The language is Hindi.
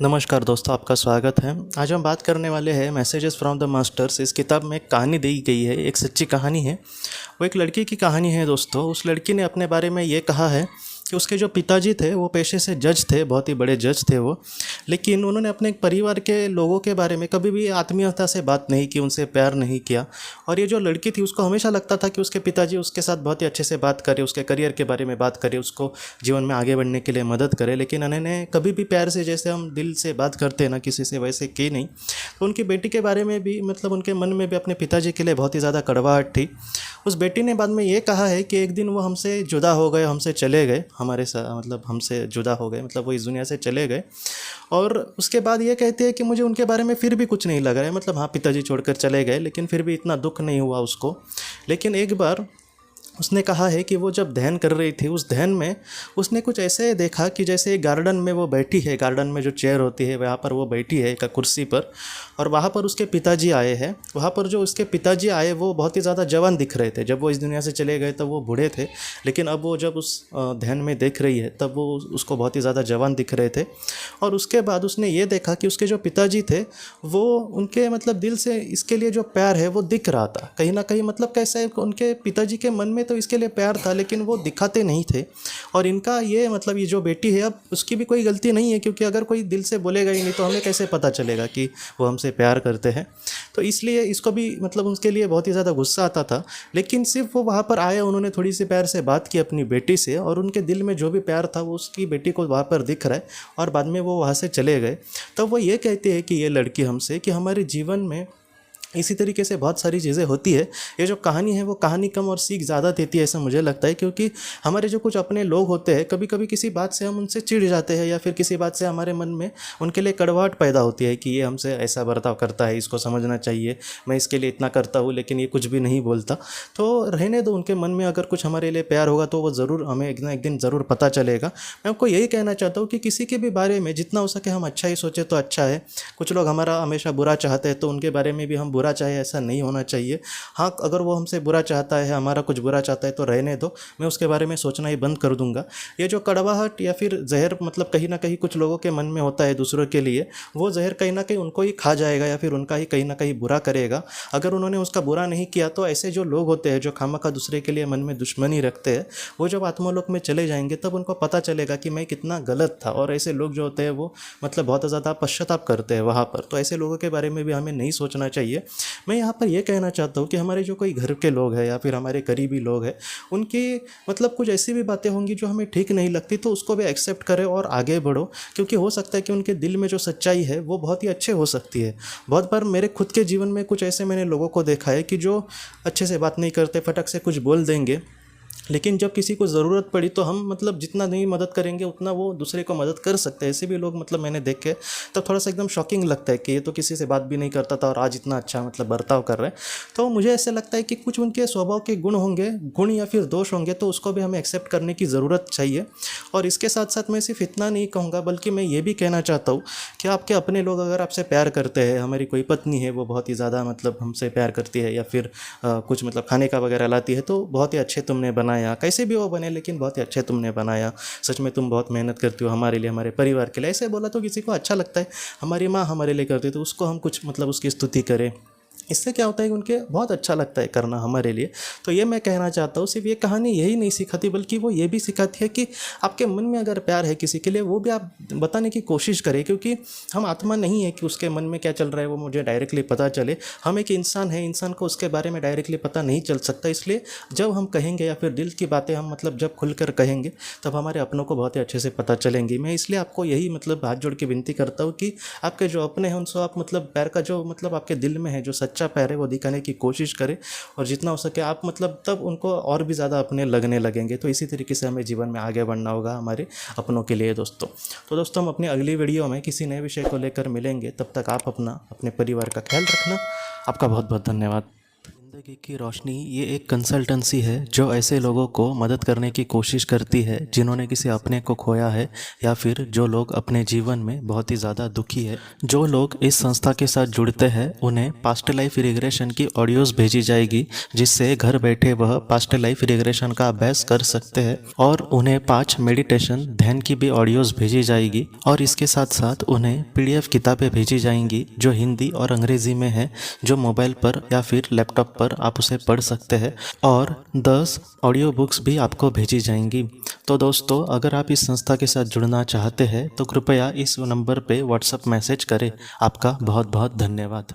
नमस्कार दोस्तों, आपका स्वागत है। आज हम बात करने वाले हैं मैसेजेस फ्रॉम द मास्टर्स। इस किताब में एक कहानी दी गई है, एक सच्ची कहानी है। वो एक लड़की की कहानी है दोस्तों। उस लड़की ने अपने बारे में ये कहा है कि उसके जो पिताजी थे वो पेशे से जज थे, बहुत ही बड़े जज थे वो। लेकिन उन्होंने अपने परिवार के लोगों के बारे में कभी भी आत्मीयता से बात नहीं की, उनसे प्यार नहीं किया। और ये जो लड़की थी उसको हमेशा लगता था कि उसके पिताजी उसके साथ बहुत ही अच्छे से बात करें, उसके करियर के बारे में बात करें, उसको जीवन में आगे बढ़ने के लिए मदद करें। लेकिन उन्होंने कभी भी प्यार से, जैसे हम दिल से बात करते हैं ना किसी से, वैसे की नहीं। तो उनकी बेटी के बारे में भी उनके मन में भी अपने पिताजी के लिए बहुत ही ज़्यादा कड़वाहट थी। उस बेटी ने बाद में ये कहा है कि एक दिन वो हमसे जुदा हो गए, हमसे चले गए, हमारे साथ हमसे जुदा हो गए, वो इस दुनिया से चले गए। और उसके बाद ये कहते हैं कि मुझे उनके बारे में फिर भी कुछ नहीं लग रहा है। हाँ, पिताजी छोड़कर चले गए लेकिन फिर भी इतना दुख नहीं हुआ उसको। लेकिन एक बार उसने कहा है कि वो जब ध्यान कर रही थी, उस ध्यान में उसने कुछ ऐसे देखा कि जैसे गार्डन में वो बैठी है, गार्डन में जो चेयर होती है वहाँ पर वो बैठी है एक कुर्सी पर, और वहाँ पर उसके पिताजी आए हैं। वहाँ पर जो उसके पिताजी आए वो बहुत ही ज़्यादा जवान दिख रहे थे। जब वो इस दुनिया से चले गए तब वो बूढ़े थे, लेकिन अब वो जब उस ध्यान में देख रही है तब वो उसको बहुत ही ज़्यादा जवान दिख रहे थे। और उसके बाद उसने ये देखा कि उसके जो पिताजी थे वो उनके दिल से इसके लिए जो प्यार है वो दिख रहा था कहीं ना कहीं। कैसे उनके पिताजी के मन में तो इसके लिए प्यार था लेकिन वो दिखाते नहीं थे। और इनका ये जो बेटी है, अब उसकी भी कोई गलती नहीं है, क्योंकि अगर कोई दिल से बोलेगा ही नहीं तो हमें कैसे पता चलेगा कि वो हमसे प्यार करते हैं। तो इसलिए इसको भी उसके लिए बहुत ही ज़्यादा गुस्सा आता था। लेकिन सिर्फ वो वहाँ पर आए, उन्होंने थोड़ी सी प्यार से बात की अपनी बेटी से, और उनके दिल में जो भी प्यार था वो उसकी बेटी को वहाँ पर दिख रहा है, और बाद में वो वहाँ से चले गए। तब वो ये कहते हैं कि ये लड़की हमसे कि हमारे जीवन में इसी तरीके से बहुत सारी चीज़ें होती है। ये जो कहानी है वो कहानी कम और सीख ज़्यादा देती है, ऐसा मुझे लगता है। क्योंकि हमारे जो कुछ अपने लोग होते हैं, कभी कभी किसी बात से हम उनसे चिढ़ जाते हैं, या फिर किसी बात से हमारे मन में उनके लिए कड़वाहट पैदा होती है कि ये हमसे ऐसा बर्ताव करता है, इसको समझना चाहिए, मैं इसके लिए इतना करता हूँ लेकिन ये कुछ भी नहीं बोलता। तो रहने दो, उनके मन में अगर कुछ हमारे लिए प्यार होगा तो वो ज़रूर हमें एक ना एक दिन ज़रूर पता चलेगा। मैं आपको यही कहना चाहता हूँ कि किसी के भी बारे में जितना हो सके हम अच्छा ही सोचें तो अच्छा है। कुछ लोग हमारा हमेशा बुरा चाहते हैं तो उनके बारे में भी हम बुरा चाहे, ऐसा नहीं होना चाहिए। हाँ, अगर वो हमसे बुरा चाहता है, हमारा कुछ बुरा चाहता है तो रहने दो, मैं उसके बारे में सोचना ही बंद कर दूंगा। ये जो कड़वाहट या फिर जहर कहीं ना कहीं कुछ लोगों के मन में होता है दूसरों के लिए, वो जहर कहीं ना कहीं उनको ही खा जाएगा या फिर उनका ही कहीं ना कहीं बुरा करेगा। अगर उन्होंने उसका बुरा नहीं किया तो ऐसे जो लोग होते हैं जो खामखा दूसरे के लिए मन में दुश्मनी रखते हैं, वो जब आत्मलोक में चले जाएंगे तब उनको पता चलेगा कि मैं कितना गलत था। और ऐसे लोग जो होते हैं वो बहुत ज़्यादा पश्चाताप करते हैं वहाँ पर। तो ऐसे लोगों के बारे में भी हमें नहीं सोचना चाहिए। मैं यहाँ पर यह कहना चाहता हूँ कि हमारे जो कोई घर के लोग हैं या फिर हमारे करीबी लोग हैं, उनकी कुछ ऐसी भी बातें होंगी जो हमें ठीक नहीं लगती, तो उसको भी एक्सेप्ट करें और आगे बढ़ो। क्योंकि हो सकता है कि उनके दिल में जो सच्चाई है वो बहुत ही अच्छे हो सकती है। बहुत बार मेरे खुद के जीवन में कुछ ऐसे मैंने लोगों को देखा है कि जो अच्छे से बात नहीं करते, फटक से कुछ बोल देंगे, लेकिन जब किसी को ज़रूरत पड़ी तो हम जितना नहीं मदद करेंगे उतना वो दूसरे को मदद कर सकते हैं। ऐसे भी लोग मैंने देखे, तो थोड़ा सा एकदम शॉकिंग लगता है कि ये तो किसी से बात भी नहीं करता था और आज इतना अच्छा बर्ताव कर रहे हैं। तो मुझे ऐसे लगता है कि कुछ उनके स्वभाव के गुण होंगे, गुण या फिर दोष होंगे, तो उसको भी हमें एक्सेप्ट करने की ज़रूरत चाहिए। और इसके साथ साथ मैं सिर्फ इतना नहीं कहूँगा, बल्कि मैं ये भी कहना चाहता हूँ कि आपके अपने लोग अगर आपसे प्यार करते हैं, हमारी कोई पत्नी है वो बहुत ही ज़्यादा हमसे प्यार करती है, या फिर कुछ खाने का वगैरह लाती है, तो बहुत ही अच्छे तुमने बनाया, कैसे भी वो बने लेकिन बहुत ही अच्छे तुमने बनाया, सच में तुम बहुत मेहनत करती हो हमारे लिए, हमारे परिवार के लिए। ऐसे बोला तो किसी को अच्छा लगता है। हमारी माँ हमारे लिए करती है तो उसको हम कुछ उसकी स्तुति करें, इससे क्या होता है कि उनके बहुत अच्छा लगता है करना हमारे लिए। तो ये मैं कहना चाहता हूँ। सिर्फ ये कहानी यही नहीं सिखाती, बल्कि वो ये भी सिखाती है कि आपके मन में अगर प्यार है किसी के लिए, वो भी आप बताने की कोशिश करें। क्योंकि हम आत्मा नहीं है कि उसके मन में क्या चल रहा है वो मुझे डायरेक्टली पता चले। हम एक इंसान है, इंसान को उसके बारे में डायरेक्टली पता नहीं चल सकता। इसलिए जब हम कहेंगे या फिर दिल की बातें हम जब खुलकर कहेंगे तब हमारे अपनों को बहुत ही अच्छे से पता चलेंगी। मैं इसलिए आपको यही हाथ जोड़ के विनती करता हूँ कि आपके जो अपने हैं उनसे आप प्यार का जो आपके दिल में है, जो सच्चा प्यार है, वो दिखाने की कोशिश करें। और जितना हो सके आप तब उनको और भी ज़्यादा अपने लगने लगेंगे। तो इसी तरीके से हमें जीवन में आगे बढ़ना होगा हमारे अपनों के लिए दोस्तों। तो दोस्तों, हम अपनी अगली वीडियो में किसी नए विषय को लेकर मिलेंगे। तब तक आप अपने परिवार का ख्याल रखना। आपका बहुत बहुत धन्यवाद। ज़िंदगी की रोशनी ये एक कंसल्टेंसी है जो ऐसे लोगों को मदद करने की कोशिश करती है जिन्होंने किसी अपने को खोया है या फिर जो लोग अपने जीवन में बहुत ही ज़्यादा दुखी है। जो लोग इस संस्था के साथ जुड़ते हैं उन्हें पास्ट लाइफ रिग्रेशन की ऑडियोज़ भेजी जाएगी, जिससे घर बैठे वह पास्ट लाइफ रिग्रेशन का अभ्यास कर सकते हैं। और उन्हें 5 मेडिटेशन ध्यान की भी ऑडियोज़ भेजी जाएगी और इसके साथ साथ उन्हें PDF किताबें भेजी जाएंगी जो हिंदी और अंग्रेज़ी में है, जो मोबाइल पर या फिर लैपटॉप पर आप उसे पढ़ सकते हैं। और 10 ऑडियो बुक्स भी आपको भेजी जाएंगी। तो दोस्तों, अगर आप इस संस्था के साथ जुड़ना चाहते हैं तो कृपया इस नंबर पे व्हाट्सएप मैसेज करें। आपका बहुत बहुत धन्यवाद।